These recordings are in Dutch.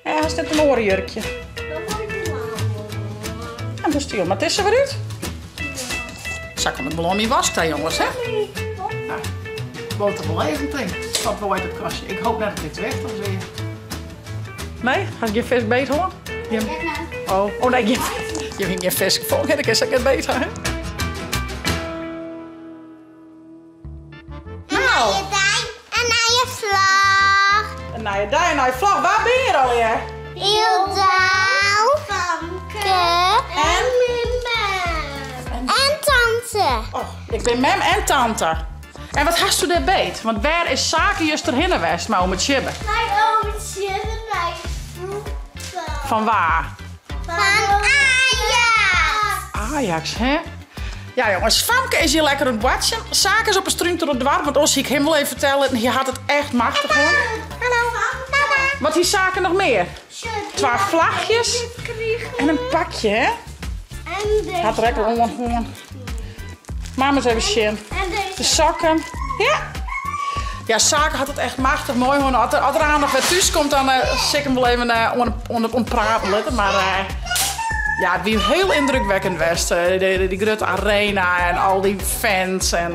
Ja, is dit een orenjurkje? En dus stil, maar het is er weer uit. Zak hem het ballon in was, hè jongens, hè? Nou, woont er wel even in. Wat wel uit het kastje. Ik hoop net dat dit weg dan weer. Nee? Had je vis beet hoor? Oh nee, je ging je vis gevolgd. Dan is het beter, hè? Nou. En naar je vlag. En naar je vlag. Waar ben je al, hè? Hilda, Famke en Mem. En tante. Oh, ik ben mem en tante. En wat hast u daar beet? Want waar is zaken juist erheen geweest, maar om het schibben? Mijn oomtje en mijn voeten. Van waar? Van Ajax. Ajax, hè? Ja jongens, Famke is hier lekker aan het watchen. Zaken is op een struint door het dwarp, want ons zie ik hem wel even vertellen. Je had het echt machtig hoor. Hallo. Wat die zaken nog meer? 12 vlagjes en een pakje, hè? Gaat er lekker om. Mama is even zien. De zakken. Ja. Ja, zaken had het echt machtig mooi. Als er aandacht weer thuis komt, dan zie ik hem wel even ontpraten. Maar ja, het was heel indrukwekkend West. Die grote arena en al die fans. En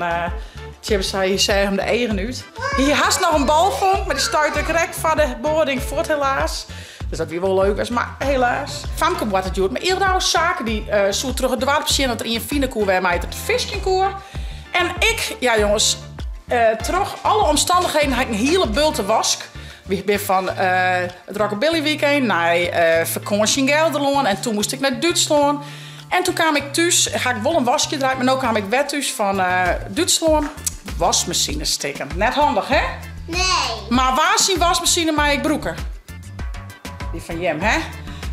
je zei hem de eigen uit. Hier had nog een bal van, maar die stuitte direct van de boarding voort helaas. Dus dat weer wel leuk was, maar helaas. Famke wordt het goed. Maar eerder zaken die zo terug het dorp zien dat er in een fine koer weer met het viskenkoer. En ik, ja jongens, terug alle omstandigheden had ik een hele bulte wask. Ik ben van het Rockabilly Weekend naar vakantie in Gelderland en toen moest ik naar Duitsland. En toen kwam ik thuis, ga ik wel een wasje draaien, maar nu kwam ik weer thuis van Duitsland. Wasmachine stikken. Net handig, hè? Nee. Maar waar is die wasmachine maar ik broeken? Die van Jem, hè?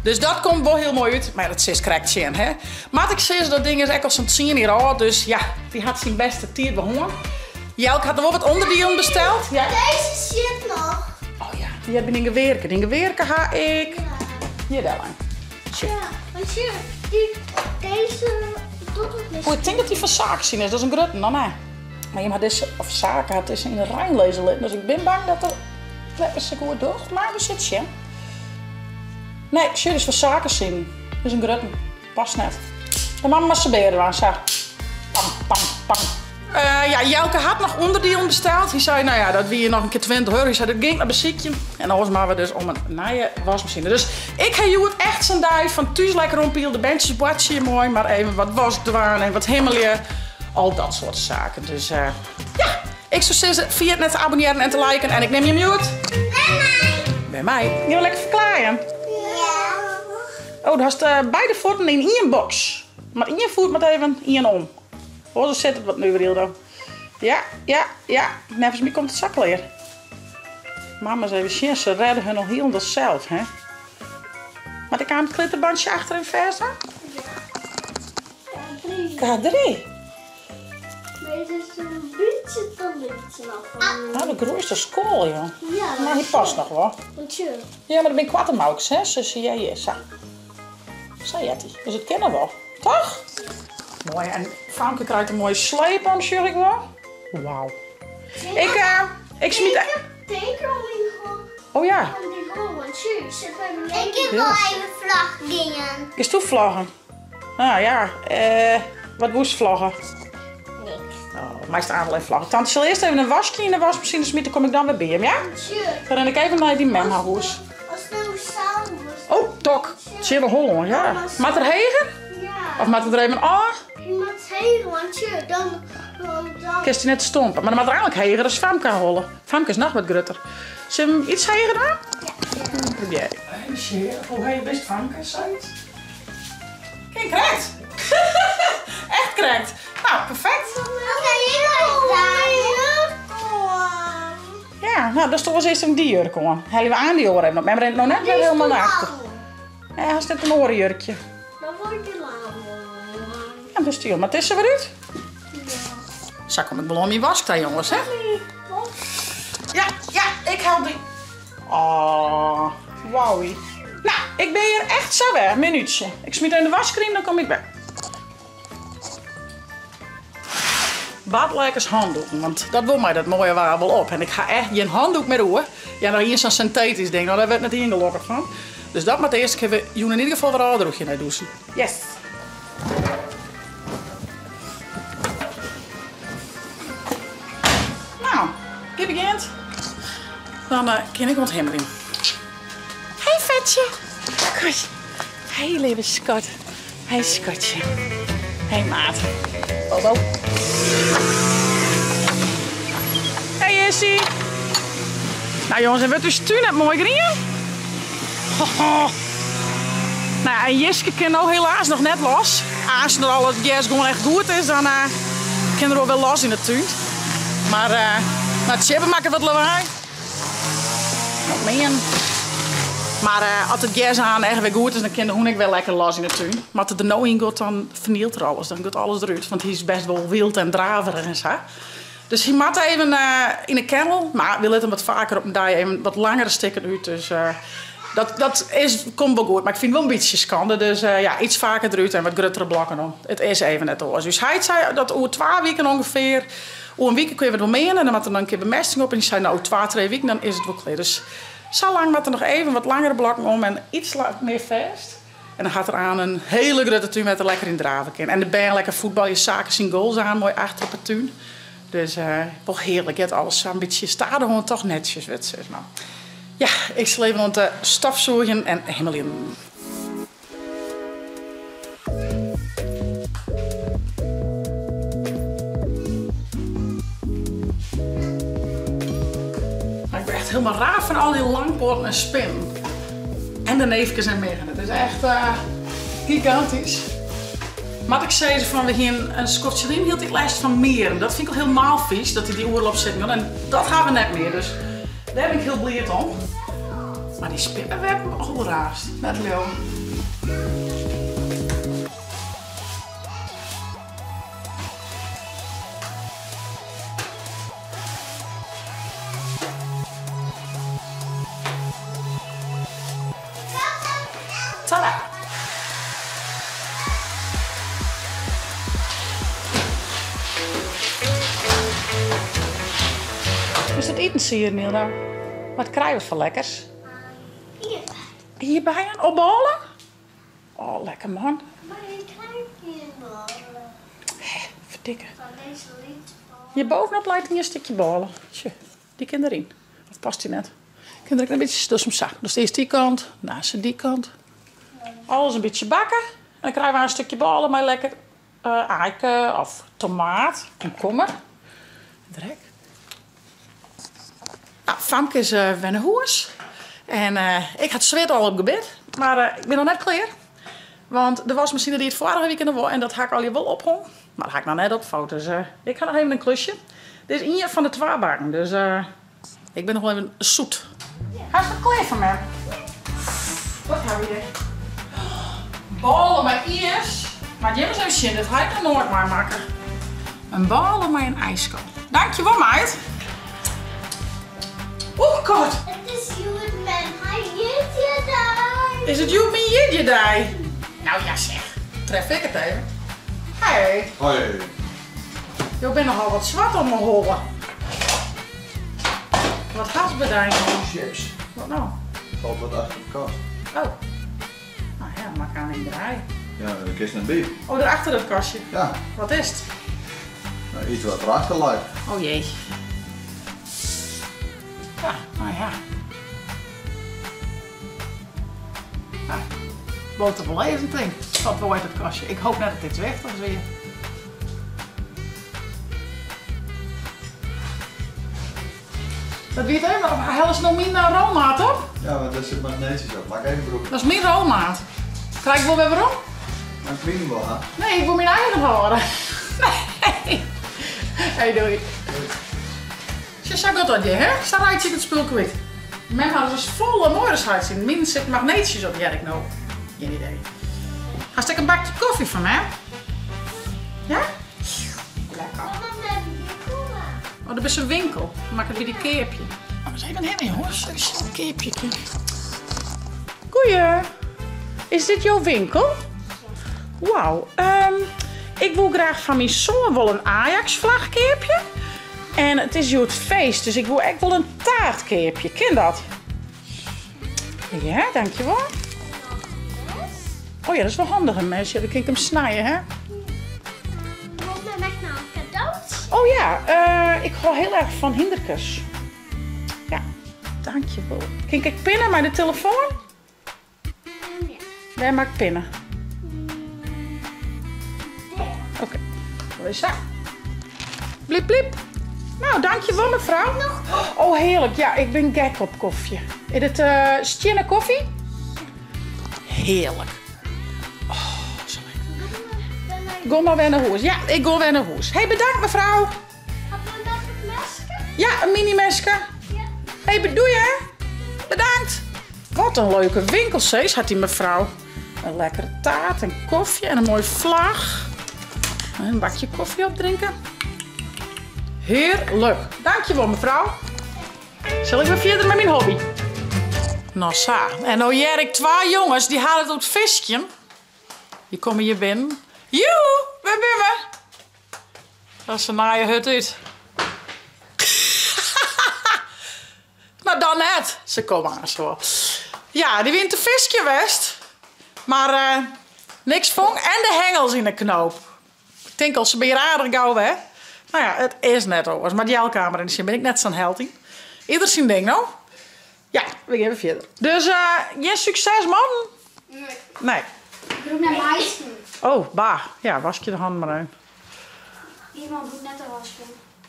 Dus dat komt wel heel mooi uit. Maar dat is correct zien, hè? Maar ik zie dat ding is echt al zo'n 10 jaar oud. Dus ja, die had zijn beste tijd behoorn. Jelke had er wel wat onderdelen besteld. Ja. Deze shit nog. Oh ja, die hebben dingen werken. Dingen werken ga ik. Ja. Hier daar lang. Shit. Ja, want je, deze doet het niet. Oh, ik denk dat die van zaken zien is. Dat is een grutten dan, hè? Maar je had deze, of zaken had deze in de Rijn lezen liggen. Dus ik ben bang dat er lekker zo goed door. Maar we zitten je. Nee, shit is van zaken zien. Dat is een grutten. Past net. De mama masturberen aan, zo. Pam, pam, pam. Ja, Jelke had nog onderdelen besteld. Hij zei, nou ja, dat wie je nog een keer 20 euro. Hij zei, dat ging naar beziekje. En dan was maar we dus om een nieuwe wasmachine. Dus ik heb je het echt zijn dag van thuis lekker ompiel. De bandjes watje je mooi, maar even wat was dwaan en wat hemmelje. Al dat soort zaken. Dus ja, ik zou zeggen, via het net te abonneren en te liken. En ik neem je mute. Bij mij. Je wil lekker verklaren. Ja. Oh, dan hast beide voeten in één box. Maar één voet met even één om. Oh, zo zit het wat nu weer dan. Ja. Nevens mij komt het zakleer. Mama's even zien, ze redden hun al heel dat zelf, hè. Maar ik aan het klitterbandje achter en versen? Ja, 3. K3. Deze is een beetje te licht nog. Nou, de grootste school, joh. Ja, Maar die past nog wel. Want je. Ja, maar dat ben kwartemauks, hè. Dus jij is. Zo heet die. Dus het kennen we wel. Toch? Mooi. En Famke krijgt een mooie sleep aan, zeg ik wel. Wauw. Ik smiet... Oh ja. Ik heb wel even vlagdingen. Is toe vlaggen? Ah ja. Wat moest vlaggen? Niks. Oh, meestal aantal vlaggen. Tante zal eerst even een wasje in de wasmachine smieten, dan kom ik dan weer bij hem, ja? Dan ren ik even naar die memhaus. Als het nou samen was. Oh, tok. Chille Holland, ja. Maat er hegen? Ja. Of maat er even aan? Je moet heen, want je dan. Kist hij net stompen. Maar dan maat er eigenlijk hegen, dat is Famke hollen. Famke is nog wat grutter. Zullen we hem iets hegen dan? Ja. Probeer. Hoe heet je best Famke? Zoiets. Kijk, correct. Echt correct. Nou, perfect. Ja, nou, dat is toch wel eens eerst een die jurk hoor. Hellen we aan die oren hebben. Maar rent nog net weer helemaal naar achter. Ja, dat is net een orenjurkje. Dan word je lang. Ja, dus stil, maar het is er weer uit. Zak hem het ballon in was, jongens, hè? Ja, ik hou die. Oh, wowie. Nou, ik ben hier echt zo weg, een minuutje. Ik smiet in de waskriem, dan kom ik weg. badlekkers handdoeken. Want dat wil mij dat mooie waar wel op. En ik ga echt geen handdoek meer doen. Ja, nou hier zo'n synthetisch ding. Nou, daar werd net ingelokkerd van. Dus dat moet de eerste keer weer in ieder geval weer aandroegje naar douchen. Yes! Nou, die begint. Dan kan ik wat hem in. Hey vetje! Goed. Hey lieve schat. Hey schatje. Hey maat. Hallo. Hey Jessie. Nou jongens, en wat is het net mooi grien? Nou, en Jiske kan nou helaas nog net los. Als er al het gas gewoon echt goed is, dan kan er ook wel los in de tuin. Maar het chippen maakt wat lawaai. Nog meer. Maar als het gas aan echt weer goed is, dan kan de hoen ik wel lekker los in de tuin. Maar als het er nou in gaat, dan vernielt er alles. Dan gaat alles eruit. Want hij is best wel wild en draverig en zo. Dus hij moet even in de kennel. Maar we letten hem wat vaker op een dag even wat langere stikken uit. Dus komt wel goed. Maar ik vind het wel een beetje schande. Dus ja, iets vaker eruit en wat gruttere blokken om. Het is even net alles. Dus hij zei dat over 2 weken ongeveer. Over een week kun je wat meer en dan moet er dan een keer bemesting op. En die zei nou 2-3 weken, dan is het wel klaar. Dus zo lang moet er nog even wat langere blokken om en iets meer vast. En dan gaat er aan een hele grote tuin met er lekker in draven kan. En de ben lekker voetbal, je zaken zien goals aan, mooi achter op de tuin. Dus wel heerlijk, je hebt alles een beetje staat gewoon toch netjes. Weet je. Nou, ja, ik zal even te stafzogen en helemaal in. Ik ben echt helemaal raar van al die langpoorten en spin. En de neefjes en miggen. Het is echt gigantisch. Maar ik zei van we hier een skofje erin hield ik lijst van meren. Dat vind ik al helemaal vies dat hij die oorlog zit. En dat gaan we net meer. Dus daar ben ik heel blij om. Maar die spinnenweb al raarst. Net leeuw. Tada! Is het eten zie je, Nilda? Wat krijgen we voor lekkers? Hierbij aan opballen? Oh, lekker man. Maar ik krijg hier ballen. Verdikken. Van deze lied. Hier bovenop lijkt hier een stukje ballen. Tje, die kan erin. Of past die net? Ik kan er een beetje dus hem zak. Dus eerst die kant, naast die kant. Alles een beetje bakken. En dan krijgen we een stukje ballen met lekker eiken of tomaat, komkommer. Drek. Nou, Famke is wennenhoers. En ik had zweet al op gebed. Maar ik ben nog net klaar. Want de wasmachine die het vorige weekend was. En dat ga ik al je wel ophong. Maar dat ga ik nog net opvouwen. Dus ik ga nog even een klusje. Dit is een van de 2 bakken. Dus ik ben nog wel even zoet. Ga eens klaar van mij. Wat hebben we hier? Ballen met ijs. Maar Jim is even zin. Dit ga ik nog nooit maar maken. Een ballen met een ijskool. Dankjewel meid. Oeh, god. Het is you man. Hij eet je daar. Is het you me je die? Nou ja zeg. Tref ik het even. Hey. Hoi. Je bent nogal wat zwart om mijn hollen. Wat hasbedijn. Chips. Wat nou? Valt wat achter de kast. Oh. Nou ja, maar ik aan in draaien. Ja, de kist naar bier. Oh, daarachter dat kastje. Ja, Wat is het? nou, iets wat erachter lijkt. Oh jee. Ja, nou ja. Ja. Boter wel even ding. Wat wel uit het kastje. Ik hoop net dat dit weg is weer. Dat weet je, maar hij is nog minder roommaat op. Ja, maar daar zit magnesium op. Maak even broek. Dat is meer roommaat. Krijg ik wel weer waarom? Mijn vrienden wel, hè? Nee, ik moet mijn eigen horen. Nee. Hey, doei. Ze zag dat je, hè? Sta rijdt zich het spul kwijt. Mijn had dus volle mooie zien. Minstens zit magnetjes op, ja, ik nou. Geen idee. Ga ik een bakje koffie van mij? Ja? Lekker. Oh, dat is een winkel. Dan maak het weer die keepje. Oh, dat is even een jongens. Dat is een keepje. Goeie. Is dit jouw winkel? Wauw. Ik wil graag van mijn zoon wel een Ajax-vlagkeepje. En het is het feest, dus ik wil echt wel een taartkeepje. Ken dat? Ja, dankjewel. Oh ja, dat is wel handig een mes. Ja, dan kan ik hem snijden, hè? Wat ben ik nou? Cadeautje? Oh ja, ik hou heel erg van hinderkes. Ja, dankjewel. Kan ik pinnen met de telefoon? Ja. Waar maak ik pinnen? Oké, wat is dat? Bliep, bliep. Nou, dankjewel mevrouw. Oh, heerlijk. Ja, ik ben gek op koffie. Is het stille koffie? Heerlijk. Oh, zo lekker. Ga maar weer naar huis. Ja, ik ga weer naar huis. Hey, bedankt mevrouw. Had we dat een mesje? Ja, een mini-mesje. Ja. Hey, doei hè. Bedankt. Wat een leuke winkelsees had die mevrouw. Een lekkere taart en koffie en een mooie vlag. En een bakje koffie opdrinken. Heerlijk. Dankjewel mevrouw. Zal ik weer verder met mijn hobby? Nou zo. En nou jij ik twee jongens die halen het op het visje. Die komen hier binnen. Joe, waar ben we? Dat is een naaie hut uit. Nou dan net. Ze komen aan zo. Ja, die wint de visje west. Maar niks vong en de hengels in de knoop. Ik denk als ze bij je aardig gauw hè. Nou ja, het is net overigens. Maar die jelkamer in de zin ben ik net zo'n helding. Ieder zijn ding nou. Ja, we gaan even verder. Dus je succes man? Nee. Ik doe naar meisje. Oh, bah. Ja, was je de hand maar uit. Iemand moet net een wasje.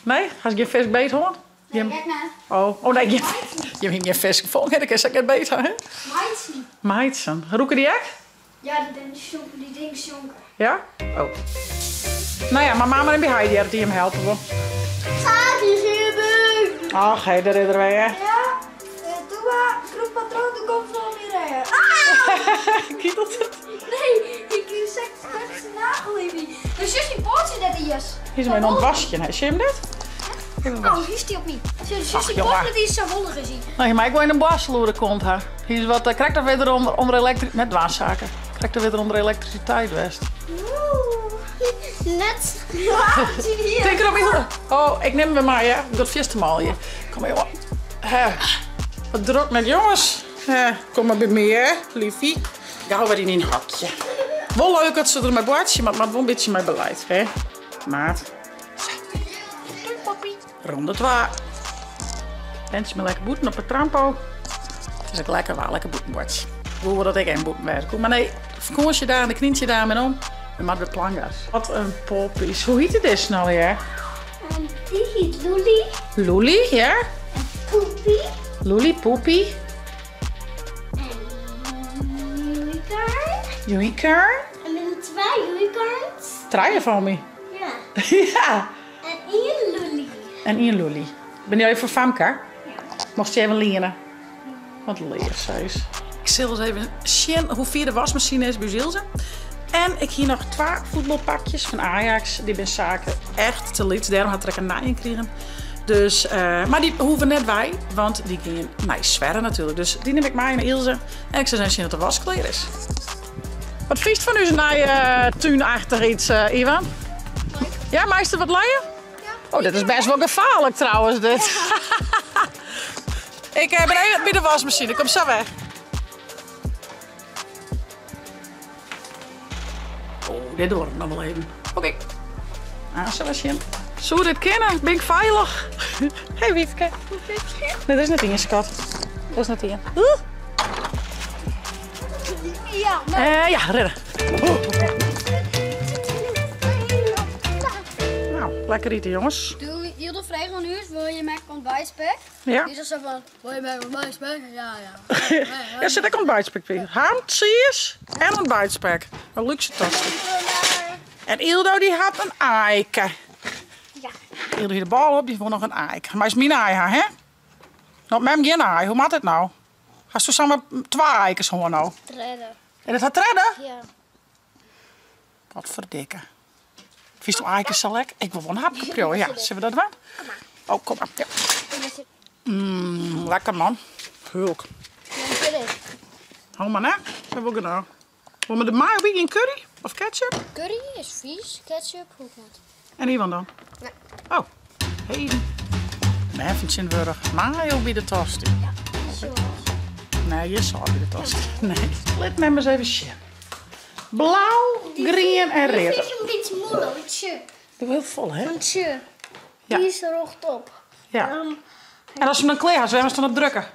Nee? Ga je vis beet hoor? Nee, kijk naar. Oh nee, je hebt geen vis gevonden. Dat is het beter hè? Meisje. Meidsen. Roeken die echt? Ja, die dingen zonken. Ja? Oh. Nou ja, maar mama en Heidi die hem helpen wil. Gaat die zin. Ach, hé, daar is er weer. Ja, doe maar. Groeppatroon, dan komt ze alweer rijden. Kietelt het? Nee, ik zeg zijn nagel even. Dus zus die pootje dat hij is. Hier is mijn ontwasje, hè? Zie je hem net? Oh, hier is die op niet. Zus die jongen. pootje die is zo wollig gezien. Nee, maar ik wil in een basloer komt, hè. Hier is wat, krijgt er weer onder elektriciteit, met dwaaszaken. Krijgt er weer onder elektriciteit, West. Net. Ja, zie je hier. Denk erop in. Oh, ik neem hem weer maar, ja. Ik doe het vast mal hier. Kom maar, jongen. Wat druk met jongens. Kom maar bij me, hè, liefie. Ik hou weer in een hakje. Wel leuk dat ze er met boordje, maar wel een beetje met beleid, hè. Maat. Doei, papi. Ronde 2. Wens me lekker boeten op het trampo. Het is ook lekker waar, lekker boetenbordje. Hoe dat ik een boeten werk. Maar nee, vakantie daar en de knietje daar met om. En maar de plangas. Wat een poppies. Hoe heet het nou weer? Die heet Luli. Luli, ja? Poepie. Luli, Poepie. Unicorn. Unicorn. En met 2 unicorns. Draaien van me. Ja. Ja. En 1 Luli. En één Luli. Ben je even voor Famke? Ja. Mocht je even leren? Wat leer, zei ze. Ik zal eens even zien hoe vier de wasmachine is bij Zielze. En ik hier nog 2 voetbalpakjes van Ajax. Die ben zaken echt te liet. Daarom had ik er een naai in gekregen. Dus, maar die hoeven net wij, want die gingen naar Sverre natuurlijk. Dus die neem ik mee naar Ilse. En ik zou zien dat de was klaar is. Wat vies van u is naar tuinachtig iets, Ivan? Ja, meester wat leien? Oh, dit is best wel gevaarlijk trouwens, dit. Ik ben even bij de wasmachine. Ik kom zo weg. Oh, dit door nog wel even. Oké. Ah, zo was je. Zo dit kennen? Ben ik veilig? Hey Wiefke. Nee, dat is net in, schat. Dat is net in. Ja, ja, redden. Nou, lekker eten jongens. Jullie vragen nu, wil je maken ontbijtspek? Ja. Die is zo van, wil je maken ontbijtspek? Ja. Ja, zit ik ontbijtspek weer. Ham, cheese en ontbijtspek. Een luxe tosti. En Ildo die had een eike. Ja. Ildo hier de bal op, die wil nog een eik. Maar is mijn ei, hè? Nou, met hem geen ei. Hoe maakt het nou? Ga je samen 2 eikens gewoon nou? Redden. En dat gaat redden? Ja. Wat verdikken. Vies je eikens zo lekker? Ik wil wel een hapje proeven. Ja, zullen we dat doen? Oh, kom maar. Ja. Lekker man. Hulk. Hou maar, hè? Dat wil ik nou. Wil we de mayo in curry? Of ketchup? Curry is vies, ketchup hoeft niet. En iemand dan? Nee. Oh, heden. Nee, vindt je wurg. Mayo bij de tosti. Ja, zo. Nee, je zal bij de tosti. Nee, let me eens even zien. Blauw, groen en Die red. vind ik een beetje moeilijk. Tje. Doe heel vol, hè? Want tje, Ja. die is er nog op. Ja. En als we dan klaar zijn, we dan op drukken.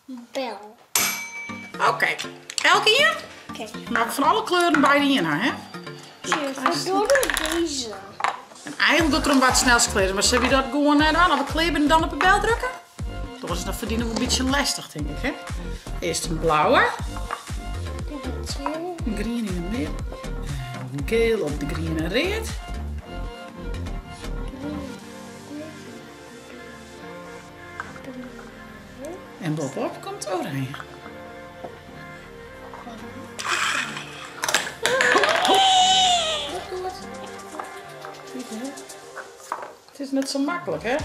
Bel. Oké. Elke hier? Oké. Maar van alle kleuren bij die in, hè? Tje, verdomme deze. En eigenlijk doet er een wat snel kleuren, maar zullen we dat gewoon aan? Of we kleben en dan op een bel drukken? Dat verdienen we een beetje lastig, denk ik, hè? Eerst een blauwe. Een groen in de midden. Een geel op de groen en red. En bovenop komt oranje. Het is net zo makkelijk, hè?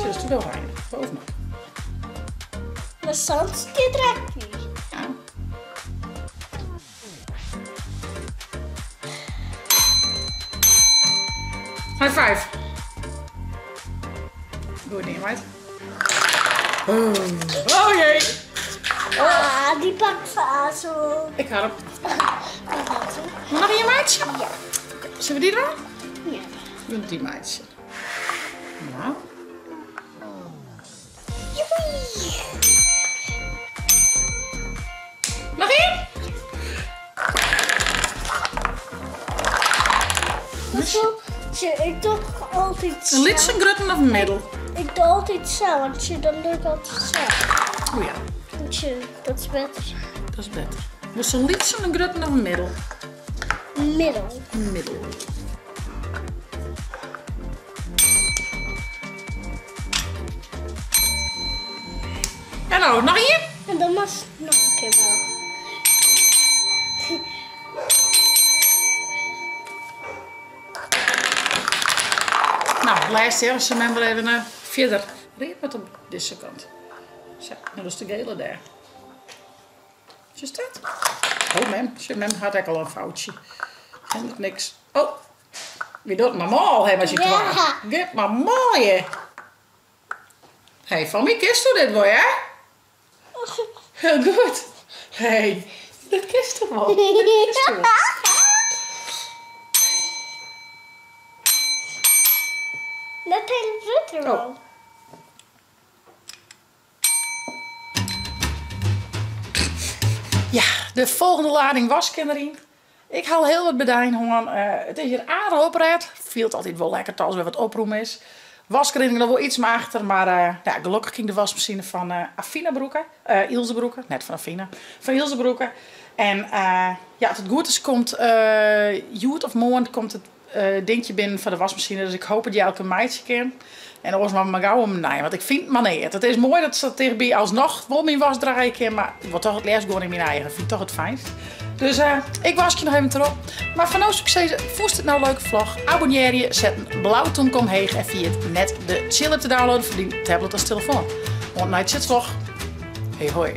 Zie je, doe oranje. Bovenop. Maar soms dit raakt niet. Ja. High five. Goed niet, meid. Oh jee. Ah, die pakt ze aan zo. Ik had hem. Nog een meidje? Ja. Zullen we die doen? Ja. Doe die meidje. Nou. Joepie. Nog één? Zo, ik doe altijd zo. Een litse, grutten of middel? Ik doe altijd zo, want dan doe ik altijd zo. Oh ja, Want dat is beter. dat is beter. Dus een litse, een grutten of een middel? Middel. Een middel. En nou, nog één? En dan was het nog een keer wel. Nou, laatste hè, ze nemen er even verder. Reed met op deze kant. Zo, dat is de gele daar. Is dat? Oh, mem had ik al een foutje. En niks. Oh, wie doet maar mal, hè, als je Ja. klaar. Get maar mooi. Hey, van wie kist u dit wel, hè? Heel goed. Hey, dat kist toch wel. Dat kist toch wel. Net hele witte Oh. wel. Ja, de volgende lading waskindering. Ik haal heel wat bedijn gewoon. Het is hier aardig opgered. Viel het altijd wel lekker als er wat oproem is. Waskindering nog wel iets maagder, maar ja, gelukkig ging de wasmachine van Affina Broeken. Ilse Broeken, net van Affina. Van Ilse Broeken. En ja, als het goed is, komt Joet of morgen komt het dingetje binnen van de wasmachine. Dus ik hoop dat je elke meidje kent. En dan was maar gauw om nee, want ik vind maar nee. Het is mooi dat ze tegen bij alsnog wel mijn was draaien kan, maar ik word toch het eerst gewoon in mijn eigen. Dat vind ik toch het fijnst. Dus ik was je nog even erop. Maar van nou succes, voest het nou een leuke vlog. Abonneer je, zet een blauwe toonkom heen en via het net de chiller te downloaden voor die tablet als telefoon. Want na het vlog. Hey hoi.